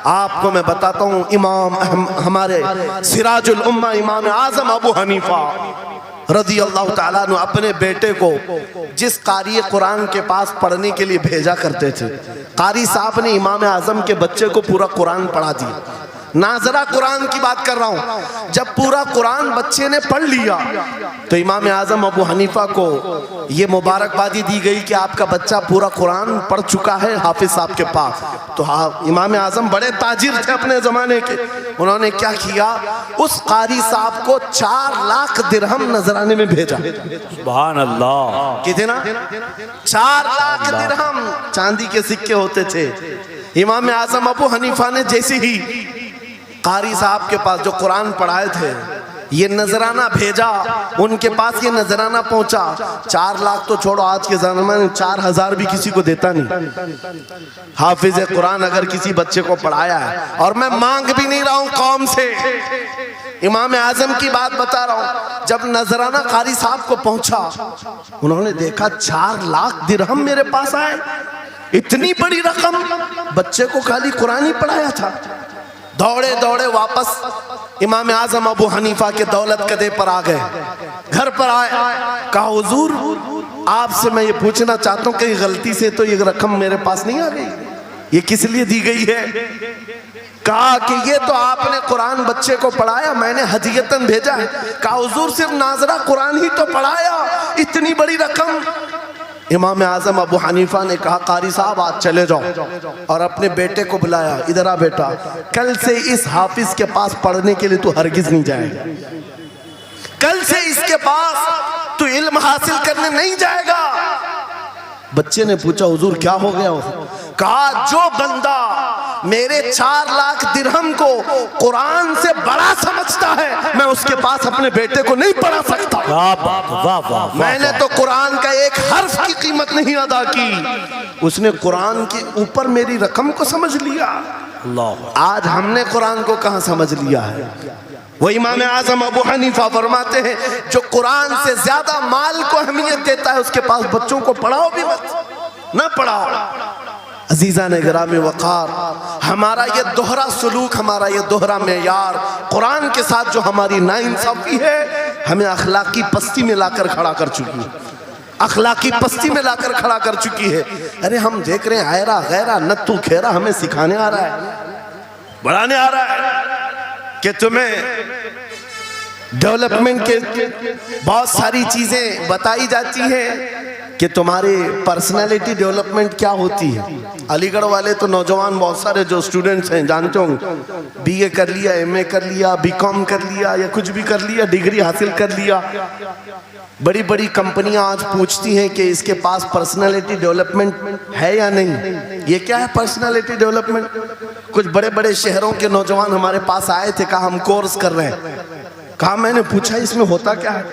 आपको मैं बताता हूँ। इमाम हमारे सिराजुल उम्मा इमाम आजम अबू हनीफा रज़ी अल्लाह ताला अन्हु अपने बेटे को जिस कारी कुरान के पास पढ़ने के लिए भेजा करते थे, कारी साहब ने इमाम आजम के बच्चे को पूरा कुरान पढ़ा दिया। नाजरा कुरान की बात कर रहा हूं। जब पूरा कुरान बच्चे ने पढ़ लिया तो इमाम आजम अबू हनीफा को ये मुबारकबादी दी गई कि आपका बच्चा पूरा कुरान पढ़ चुका है हाफिज साहब के पास। तो हाँ, इमाम आजम बड़े ताजिर थे अपने ज़माने के। उन्होंने क्या किया, उस कारी साहब को 4 लाख दिरहम नजराने में भेजा। सुभान अल्लाह। कितना? 4 लाख दिरहम चांदी के सिक्के होते थे। इमाम आजम अबू हनीफा ने जैसे ही कारी साहब के पास जो कुरान पढ़ाए थे ये नजराना भेजा, उनके पास ये नजराना पहुंचा। 4 लाख तो छोड़ो, आज के ज़माने में 4000 भी किसी को देता नहीं। हाफिज कुरान अगर किसी बच्चे को पढ़ाया है, और मैं मांग भी नहीं रहा हूं कौम से, इमाम आजम की बात बता रहा हूं। जब नजराना कारी साहब को पहुंचा, उन्होंने देखा 4 लाख दिरहम मेरे पास आए, इतनी बड़ी रकम, बच्चे को खाली कुरान ही पढ़ाया था। दौड़े दौड़े वापस इमाम आजम अबू हनीफा के दौलत कदे पर आ गए। घर पर आए, कहा हुजूर आपसे मैं ये पूछना चाहता हूँ कि गलती से तो ये रकम मेरे पास नहीं आ गई, ये किस लिए दी गई है? कहा कि ये तो आपने कुरान बच्चे को पढ़ाया, मैंने हदियतन भेजा है। कहा हुजूर सिर्फ नाजरा कुरान ही तो पढ़ाया, इतनी बड़ी रकम? इमाम आजम अबू हनीफा ने कहा कारी साहब आज चले जाओ, और अपने बेटे को बुलाया, इधर आ बेटा, कल से इस हाफिज के पास पढ़ने के लिए तू हरगिज नहीं जाएगा, कल से इसके पास तू इल्म हासिल करने नहीं जाएगा। बच्चे ने पूछा हुजूर क्या हो गया? कहा जो बंदा मेरे 4 लाख दिरहम को कुरान से बड़ा समझता है, मैं उसके पास अपने बेटे को नहीं पढ़ा सकता। वाह वाह वाह। मैंने तो कुरान का एक हर्फ की कीमत नहीं अदा की, उसने कुरान के ऊपर मेरी रकम को समझ लिया। अल्लाह। आज हमने कुरान को कहां समझ लिया है? वो इमाम आजम अबू हनीफा फरमाते हैं जो कुरान से ज्यादा माल को अहमियत देता है उसके पास बच्चों को पढ़ाओ भी मत, ना पढ़ाओ। अजीज़ा ने गिरामी वक़ार, हमारा ये दोहरा सलूक, हमारा ये दोहरा मेयार कुरान के साथ जो हमारी नाइंसाफ़ी है, हमें अखलाकी पस्ती में लाकर खड़ा कर चुकी है, अखलाकी पस्ती में लाकर खड़ा कर चुकी है। अरे हम देख रहे हैं आयरा गैरा नत्तू खेरा हमें सिखाने आ रहा है, बढ़ाने आ रहा है कि तुम्हें डेवलपमेंट के बहुत सारी चीज़ें बताई जाती हैं कि तुम्हारी पर्सनालिटी डेवलपमेंट क्या होती है। अलीगढ़ वाले तो नौजवान बहुत सारे जो स्टूडेंट्स हैं जानते होंगे, बीए कर लिया, एमए कर लिया, बीकॉम कर लिया या कुछ भी कर लिया, डिग्री हासिल कर लिया। बड़ी बड़ी कंपनियां आज पूछती हैं कि इसके पास पर्सनालिटी डेवलपमेंट है या नहीं। ये क्या है पर्सनालिटी डेवलपमेंट? कुछ बड़े बड़े शहरों के नौजवान हमारे पास आए थे, कहा हम कोर्स कर रहे हैं। कहा मैंने पूछा इसमें होता क्या है?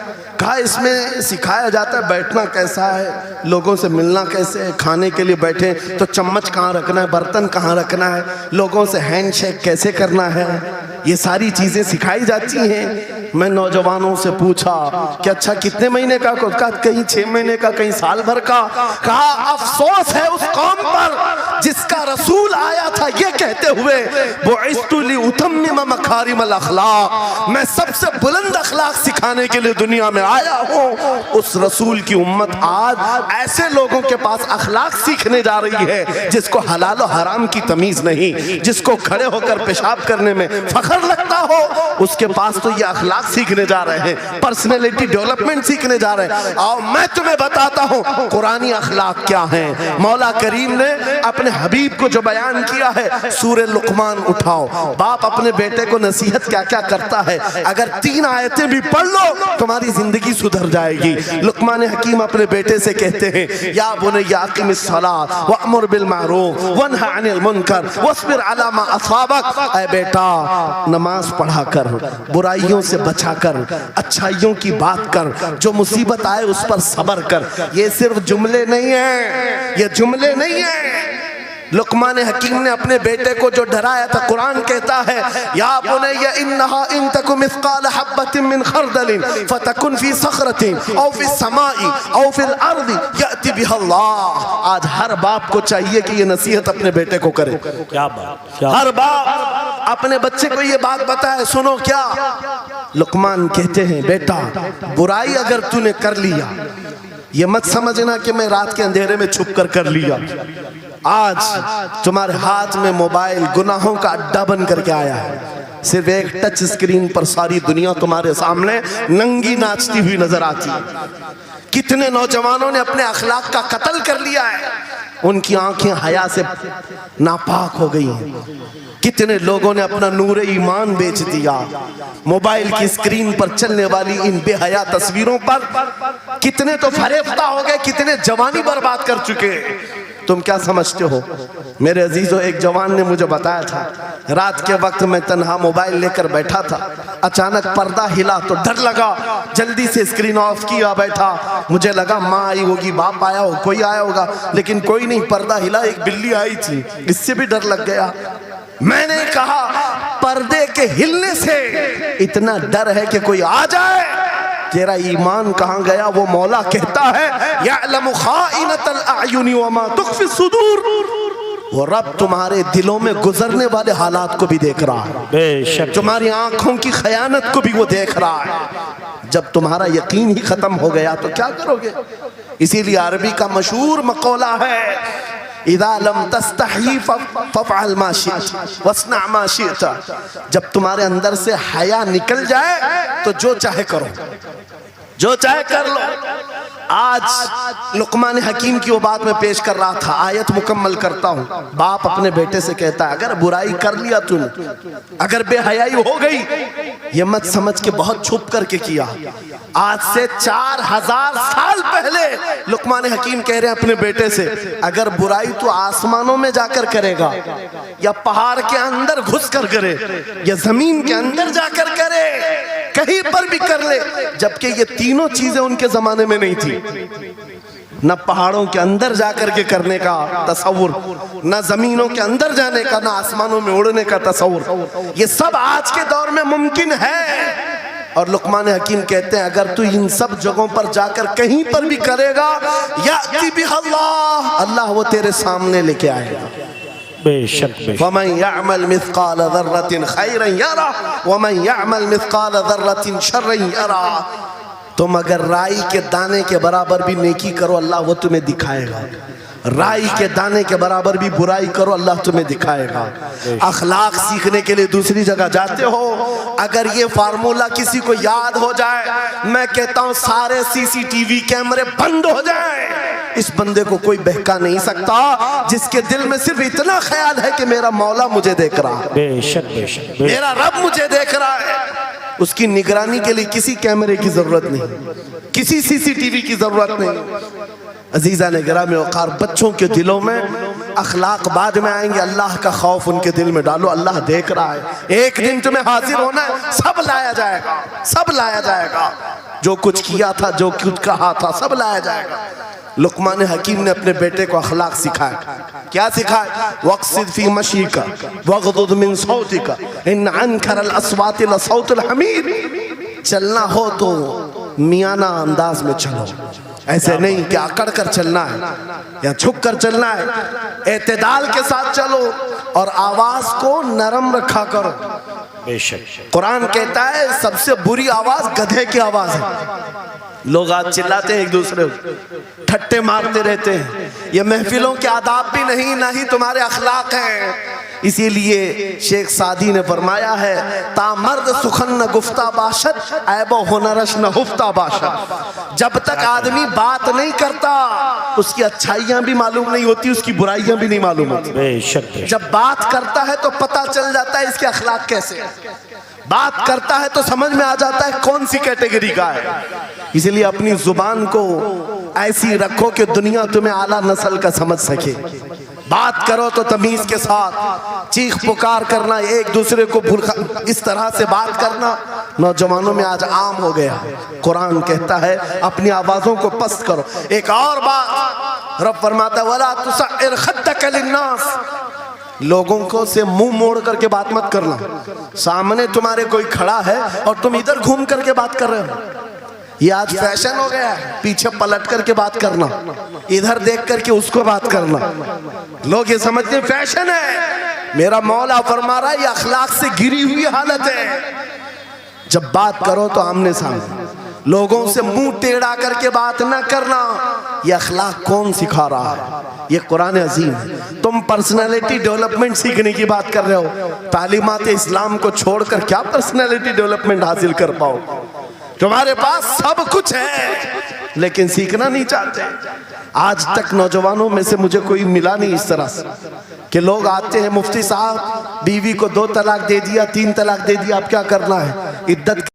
कहा इसमें सिखाया जाता है बैठना कैसा है, लोगों से मिलना कैसे है, खाने के लिए बैठे तो चम्मच कहाँ रखना है, बर्तन कहाँ रखना है, लोगों से हैंडशेक कैसे करना है, ये सारी चीज़ें सिखाई जाती हैं। मैं नौजवानों से पूछा कि अच्छा कितने महीने का? कहा कहीं 6 महीने का, कहीं साल भर का। कहा अफसोस है उस कौम पर जिसका रसूल आया था ये कहते हुए, बुइस्तु लिउतम्मिम मकारिमल अखलाक, मैं सबसे बुलंद अखलाक सिखाने के लिए दुनिया में आया हूँ, उस रसूल की उम्मत आज ऐसे लोगों के पास अखलाक सीखने जा रही है जिसको हलाल और हराम की तमीज नहीं, जिसको खड़े होकर पेशाब करने में फख्र लगता हो, उसके पास तो ये अखलाक सीखने जा रहे हैं, पर्सनैलिटी डेवलपमेंट सीखने जा रहे हैं। और मैं तुम्हें बताता हूँ कुरानी अखलाक क्या है। मौला करीम ने अपने हबीब को जो बयान किया है, सूरह लुकमान उठाओ, बाप अपने बेटे को नसीहत क्या क्या करता है, अगर 3 आयतें भी पढ़ लो तुम्हारी जिंदगी सुधर जाएगी। लुकमान हकीम अपने बेटे से कहते हैं, या बुनय्या अक़िमिस्सलात वअमुर बिल मारूफ वन्हा अनिल मुनकर वस्बिर अला मा असाबक। ऐ बेटा, नमाज पढ़ा कर, बुराइयों से बचा कर, अच्छाइयों की बात कर, जो मुसीबत आए उस पर सब्र कर। ये सिर्फ जुमले नहीं है, ये जुमले नहीं है। लुकमान हकीम ने अपने बेटे को जो डराया था, कुरान कहता है, या बुनय्या इन्नहा इन तकु मिस्काल हब्बतिन मिन खरदलिन फतकुन फी सखरतिन औ फी समाई औ फिल अर्दी याति बिहल्लाह। आज हर बाप को चाहिए कि ये नसीहत अपने बेटे को करे। क्या बात, क्या हर बाप अपने बच्चे को ये बात बताए, सुनो क्या। लुकमान कहते हैं, बेटा बुराई अगर तूने कर लिया, ये मत समझना कि मैं रात के अंधेरे में छुप कर लिया। आज तुम्हारे हाथ में मोबाइल गुनाहों का अड्डा बन करके आया है। सिर्फ एक टच स्क्रीन पर सारी दुनिया तुम्हारे सामने नंगी नाचती हुई नजर आती है। कितने नौजवानों ने अपने अखलाक का कत्ल कर लिया है, उनकी आंखें हया से नापाक हो गई हैं। कितने लोगों ने अपना नूर ईमान बेच दिया मोबाइल की स्क्रीन पर चलने वाली इन बेहया तस्वीरों पर। कितने तो फरेफ्ता हो गए, कितने जवानी बर्बाद कर चुके। तुम क्या समझते हो? मेरे अजीजों, एक जवान ने मुझे बताया था, रात के वक्त मैं तन्हा मोबाइल लेकर बैठा था, अचानक पर्दा हिला तो डर लगा, जल्दी से स्क्रीन ऑफ किया, बैठा। मुझे लगा माँ आई होगी, बाप आया हो, कोई आया होगा, लेकिन कोई नहीं। पर्दा हिला, एक बिल्ली आई थी, इससे भी डर लग गया। मैंने कहा, पर्दे के हिलने से इतना डर है कि कोई आ जाए, तेरा ईमान कहाँ गया? वो मौला कहता है, यअलमु खाइनतल अयुनि वमा तुख्फी सुदूर। वो रब तुम्हारे दिलों में गुजरने वाले हालात को भी देख रहा है, बेशक तुम्हारी आंखों की खयानत को भी वो देख रहा है। जब तुम्हारा यकीन ही खत्म हो गया तो क्या करोगे? इसीलिए अरबी का मशहूर मकौला है, इज़ा लम तस्तही फफ़अल मा शिअत वस्ना मा शिअत। जब तुम्हारे अंदर से हया निकल जाए तो जो चाहे करो, जो चाहे कर लो। आज लुकमान हकीम की वो बात मैं पेश कर रहा था, आयत मुकम्मल करता हूँ। बाप अपने बेटे से कहता है, अगर बुराई कर लिया तूने, अगर बेहयाई हो गई, ये मत समझ के बहुत छुप करके किया। आज से 4000 साल पहले लुकमान हकीम कह रहे हैं अपने बेटे से, अगर बुराई तो आसमानों में जाकर करेगा, या पहाड़ के अंदर घुस कर करे, या जमीन के अंदर जाकर करे, कहीं पर भी कर ले। जबकि ये तीनों चीजें उनके जमाने में नहीं थी। न पहाड़ों के अंदर जाकर के करने का तसव्वुर, न जमीनों के अंदर जाने का, न आसमानों में उड़ने का तसव्वुर। ये सब आज के दौर में मुमकिन है। और लुकमान हकीम कहते हैं, अगर तू इन सब जगहों पर जाकर कहीं पर भी करेगा, याति बिहल्लाह, अल्लाह वो तेरे सामने लेके आएगा। बेशक बेशक। वमन यअमल मिस्काल ज़र्रतिन खैरन यरा वमन यअमल मिस्काल ज़र्रतिन शर्रन यरा। तुम अगर राई के दाने के बराबर भी नेकी करो, अल्लाह वो तुम्हें दिखाएगा। राई के दाने के बराबर भी बुराई करो, अल्लाह तुम्हें दिखाएगा। अखलाक सीखने के लिए दूसरी जगह जाते हो, अगर ये फार्मूला किसी को याद हो जाए, मैं कहता हूँ सारे सीसीटीवी कैमरे बंद हो जाए। इस बंदे को कोई बहका नहीं सकता जिसके दिल में सिर्फ इतना ख्याल है कि मेरा मौला मुझे देख रहा है, बेशक बेशक, मेरा रब मुझे देख रहा है। उसकी निगरानी के लिए किसी कैमरे की जरूरत नहीं, किसी सीसीटीवी की जरूरत नहीं। अजीजा ने गिरामी वक़ार, बच्चों के दिलों में अखलाक बाद में आएंगे, अल्लाह का खौफ उनके दिल में डालो। अल्लाह देख रहा है, एक दिन तुम्हें हाजिर होना है, सब लाया जाएगा, सब लाया जाएगा। जो कुछ किया था, जो कुछ कहा था, सब लाया जाएगा। लुकमान हकीम ने अपने बेटे को अखलाक सिखाया। क्या सिखाया? वक़्सिद फी मशीका वग़दुद मिन सौतिका इन अनकरल अस्वाति लसौतुल हमीर। चलना हो तो मियाना अंदाज में चलो, ऐसे नहीं कि अकड़ कर चलना है या झुक कर चलना है। एतदाल के साथ चलो और आवाज को नरम रखा करो। बेशक। कुरान कहता है सबसे बुरी आवाज गधे की आवाज है। लोग आज चिल्लाते हैं एक दूसरे को, ठट्टे मारते रहते हैं। ये महफिलों के आदाब भी नहीं, ना ही तुम्हारे अखलाक हैं। इसीलिए शेख सादी ने फरमाया है, तामर्द सुखन न गुफ्ता बाशत ऐबो हुनरश न हुफ्ता बाशत। जब तक आदमी बात नहीं करता उसकी अच्छाइयां भी मालूम नहीं होती, उसकी बुराइयां भी नहीं मालूम होती। बेशक बेशक जब बात करता है तो पता चल जाता है इसके अखलाक कैसे हैं। बात करता है तो समझ में आ जाता है कौन सी कैटेगरी का है। इसलिए अपनी जुबान को ऐसी रखो कि दुनिया तुम्हें आला नस्ल का समझ सके। बात करो तो तमीज के साथ, चीख पुकार करना, एक दूसरे को इस तरह से बात करना नौजवानों में आज आम हो गया। कुरान कहता है अपनी आवाजों को पस्त करो। एक और बात रब फरमाता है, वला तुसइर खद्दक लिन्नास, लोगों को से मुंह मोड़ करके बात मत करना। सामने तुम्हारे कोई खड़ा है और तुम इधर घूम करके बात कर रहे हो। ये आज फैशन हो गया है, पीछे पलट करके बात करना, इधर देख करके उसको बात करना। लोग ये समझते हैं फैशन है। मेरा मौला फरमा रहा है ये अखलाक से गिरी हुई हालत है। जब बात करो तो आमने सामने, लोगों से मुंह टेढ़ा करके बात ना करना। ये अखलाक कौन सिखा रहा है? ये कुरान अजीम है। तुम पर्सनालिटी डेवलपमेंट सीखने की बात कर रहे हो, तालीमात इस्लाम को छोड़कर क्या पर्सनालिटी डेवलपमेंट हासिल कर पाओ? तुम्हारे पास सब कुछ है लेकिन सीखना नहीं चाहते। आज तक नौजवानों में से मुझे कोई मिला नहीं इस तरह से कि लोग आते हैं, मुफ्ती साहब बीवी को 2 तलाक दे दिया, 3 तलाक दे दिया, अब क्या करना है? इद्दत